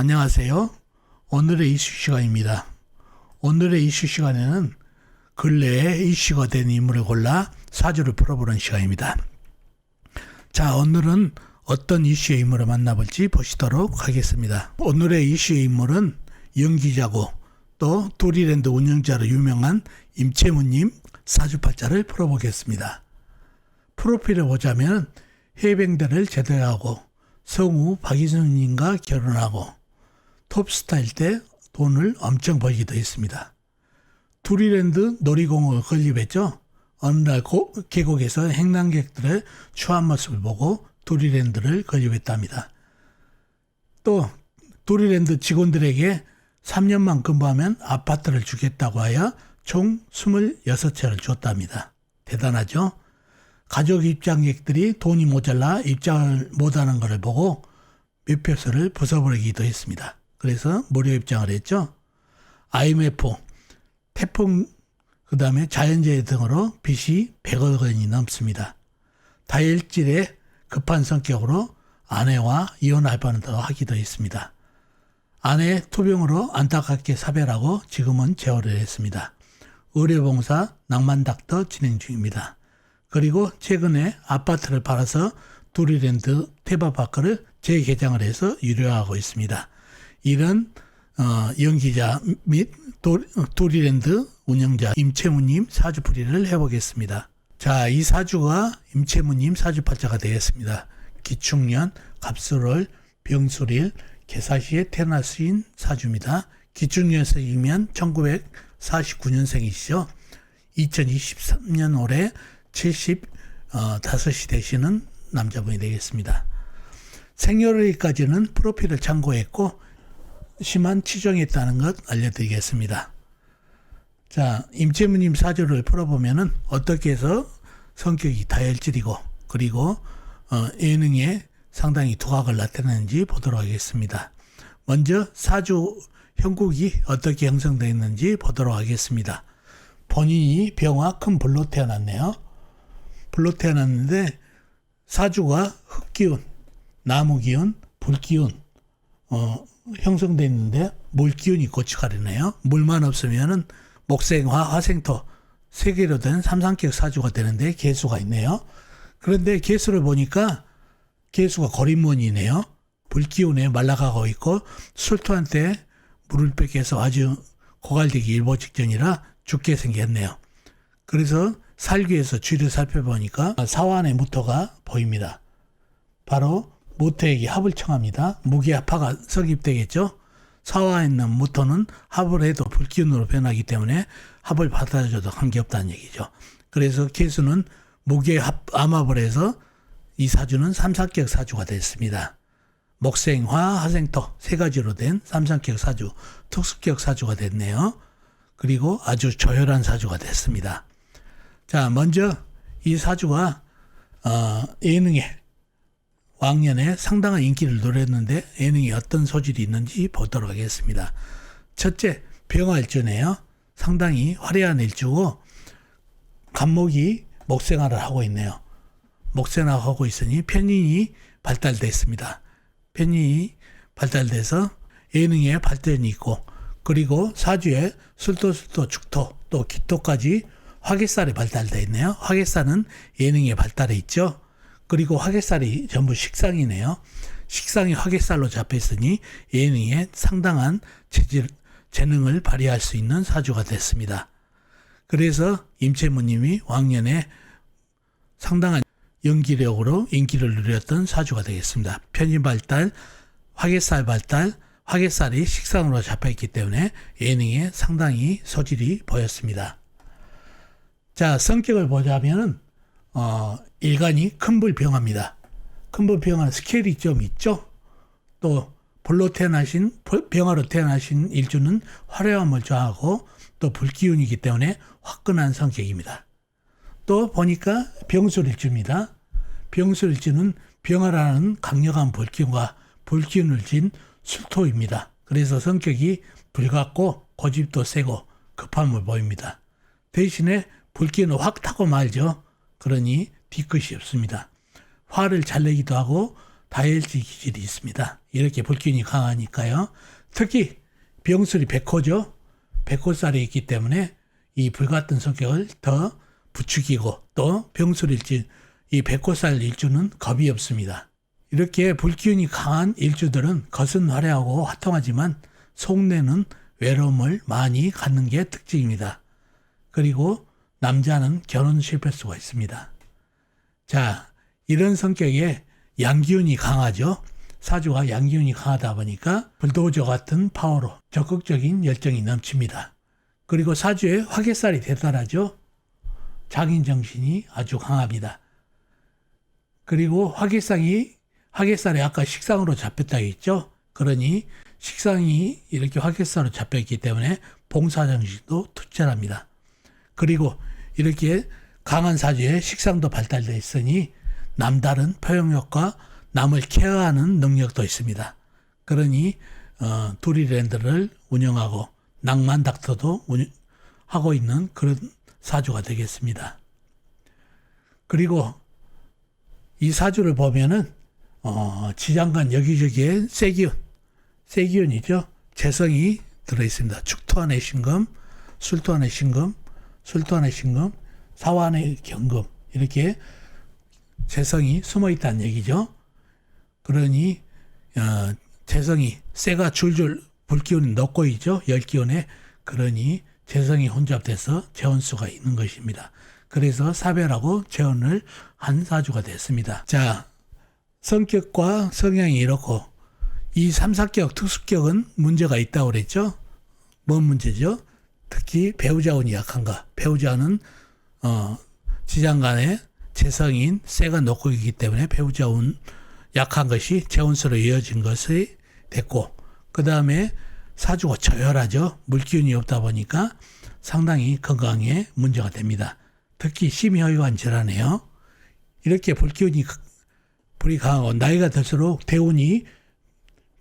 안녕하세요. 오늘의 이슈 시간입니다. 오늘의 이슈 시간에는 근래에 이슈가 된 인물을 골라 사주를 풀어보는 시간입니다. 자, 오늘은 어떤 이슈의 인물을 만나볼지 보시도록 하겠습니다. 오늘의 이슈의 인물은 연기자고 또 도리랜드 운영자로 유명한 임채무님 사주팔자를 풀어보겠습니다. 프로필을 보자면 해병대를 제대하고 성우 박이순님과 결혼하고 톱스타일 때 돈을 엄청 벌기도 했습니다. 도리랜드 놀이공원을 건립했죠. 어느 날 계곡에서 행랑객들의 추한 모습을 보고 도리랜드를 건립했답니다. 또 도리랜드 직원들에게 3년만 근무하면 아파트를 주겠다고 하여 총 26채를 줬답니다. 대단하죠? 가족 입장객들이 돈이 모자라 입장을 못하는 것을 보고 몇 표서를 부숴버리기도 했습니다. 그래서 무료 입장을 했죠. IMF, 태풍, 그 다음에 자연재해 등으로 빚이 100억 원이 넘습니다. 다혈질의 급한 성격으로 아내와 이혼할 뻔도 하기도 했습니다. 아내 투병으로 안타깝게 사별하고 지금은 재혼을 했습니다. 의료봉사 낭만닥터 진행 중입니다. 그리고 최근에 아파트를 팔아서 도리랜드 테마파크를 재개장을 해서 유료화하고 있습니다. 이런 연기자 및 도리랜드 운영자 임채무님 사주풀이를 해보겠습니다. 자, 이 사주가 임채무님 사주팔자가 되겠습니다. 기축년, 갑술월, 병술일, 개사시에 태어나신 사주입니다. 기축년생이면 1949년생이시죠. 2023년 올해 75이 되시는 남자분이 되겠습니다. 생년월일까지는 프로필을 참고했고 심한 치정했다는 것 알려드리겠습니다. 자, 임채무님 사주를 풀어보면은 어떻게 해서 성격이 다혈질이고 그리고 예능에 상당히 두각을 나타내는지 보도록 하겠습니다. 먼저 사주 형국이 어떻게 형성되어 있는지 보도록 하겠습니다. 본인이 병화 큰 불로 태어났네요. 불로 태어났는데 사주가 흙기운, 나무기운, 불기운 형성되어 있는데 물기운이 고치가리네요. 물만 없으면은 목생화, 화생토 세 개로 된 삼상격 사주가 되는데 개수가 있네요. 그런데 개수를 보니까 개수가 거린문이네요. 불기운에 말라가고 있고 술토한테 물을 뺏겨서 아주 고갈되기 일보 직전이라 죽게 생겼네요. 그래서 살귀에서 주위를 살펴보니까 사환의 무토가 보입니다. 바로 무토에게 합을 청합니다. 무기합화가 성립되겠죠. 사화에 있는 무토는 합을 해도 불기운으로 변하기 때문에 합을 받아줘도 관계없다는 얘기죠. 그래서 개수는 무기에 암합을 해서 이 사주는 삼상격 사주가 됐습니다. 목생화, 화생토 세 가지로 된 삼상격 사주, 특수격 사주가 됐네요. 그리고 아주 조혈한 사주가 됐습니다. 자, 먼저 이 사주가 예능에 왕년에 상당한 인기를 누렸는데 예능에 어떤 소질이 있는지 보도록 하겠습니다. 첫째, 병화일주네요. 상당히 화려한 일주고 간목이 목생화를 하고 있네요. 목생화를 하고 있으니 편인이 발달됐습니다. 편인이 발달돼서 예능에 발전이 있고 그리고 사주에 술토, 축토, 또 기토까지 화개살이 발달되어 있네요. 화개살은 예능에 발달해 있죠. 그리고 화개살이 전부 식상이네요. 식상이 화개살로 잡혀 있으니 예능에 상당한 재능을 발휘할 수 있는 사주가 됐습니다. 그래서 임채무님이 왕년에 상당한 연기력으로 인기를 누렸던 사주가 되겠습니다. 편인 발달, 화개살 발달, 화개살이 식상으로 잡혀있기 때문에 예능에 상당히 소질이 보였습니다. 자, 성격을 보자면은 일간이 큰불병화입니다. 큰불병화는 스케일이 좀 있죠. 또 병화로 태어나신 일주는 화려함을 좋아하고 또 불기운이기 때문에 화끈한 성격입니다. 또 보니까 병술일주입니다. 병술일주는 병화라는 강력한 불기운과 불기운을 진 술토입니다. 그래서 성격이 불같고 고집도 세고 급함을 보입니다. 대신에 불기운은 확 타고 말죠. 그러니 뒤끝이 없습니다. 화를 잘 내기도 하고 다혈질 기질이 있습니다. 이렇게 불균이 강하니까요. 특히 병술이 백호죠. 백호살이 있기 때문에 이 불같은 성격을 더 부추기고 또 병술일주, 이 백호살 일주는 겁이 없습니다. 이렇게 불기운이 강한 일주들은 겉은 화려하고 화통하지만 속내는 외로움을 많이 갖는 게 특징입니다. 그리고 남자는 결혼 실패할 수가 있습니다. 자, 이런 성격에 양기운이 강하죠. 사주가 양기운이 강하다 보니까 불도저 같은 파워로 적극적인 열정이 넘칩니다. 그리고 사주에 화개살이 대단하죠. 장인정신이 아주 강합니다. 그리고 화개살이 아까 식상으로 잡혔다고 했죠. 그러니 식상이 이렇게 화개살로 잡혔기 때문에 봉사정신도 투철합니다. 그리고 이렇게 강한 사주에 식상도 발달되어 있으니 남다른 포용력과 남을 케어하는 능력도 있습니다. 그러니 두리랜드를 운영하고 낭만 닥터도 하고 있는 그런 사주가 되겠습니다. 그리고 이 사주를 보면은 지장간 여기저기에 세기운이죠. 재성이 들어있습니다. 축토안의 신금, 술토안의 신금, 술토안의 신금, 사화안의 경금 이렇게 재성이 숨어있다는 얘기죠. 그러니 재성이 쇠가 줄줄 불기운이 넣고 있죠. 열기운에. 그러니 재성이 혼잡돼서 재혼수가 있는 것입니다. 그래서 사별하고 재혼을 한 사주가 됐습니다. 자, 성격과 성향이 이렇고 이 삼사격, 특수격은 문제가 있다고 그랬죠. 뭔 문제죠? 특히 배우자운이 약한가. 배우자는 지장간에 재성인 쇠가 놓고 있기 때문에 배우자운 약한 것이 재혼수로 이어진 것이 됐고, 그 다음에 사주가 저열하죠. 물기운이 없다 보니까 상당히 건강에 문제가 됩니다. 특히 심혈관 질환이에요. 이렇게 불이 강하고 나이가 들수록 대운이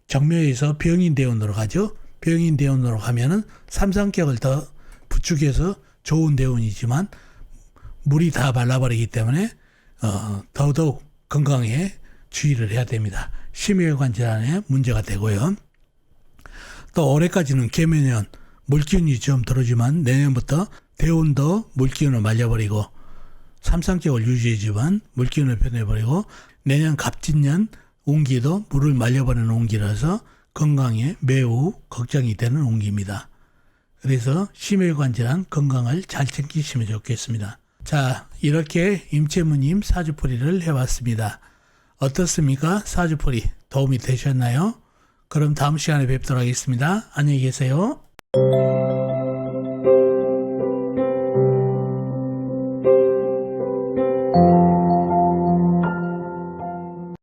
정묘에서 병인 대운으로 가죠. 병인 대운으로 가면은 삼상격을 더 부추겨서 좋은 대운이지만 물이 다 말라버리기 때문에 더더욱 건강에 주의를 해야 됩니다. 심혈관 질환에 문제가 되고요. 또 올해까지는 개묘년 물기운이 좀 들어오지만 내년부터 대운도 물기운을 말려버리고 삼상격을 유지하지만 물기운을 변해버리고 내년 갑진년 운기도 물을 말려버리는 운기라서 건강에 매우 걱정이 되는 운기입니다. 그래서 심혈관 질환 건강을 잘 챙기시면 좋겠습니다. 자, 이렇게 임채무님 사주풀이를 해봤습니다. 어떻습니까? 사주풀이 도움이 되셨나요? 그럼 다음 시간에 뵙도록 하겠습니다. 안녕히 계세요.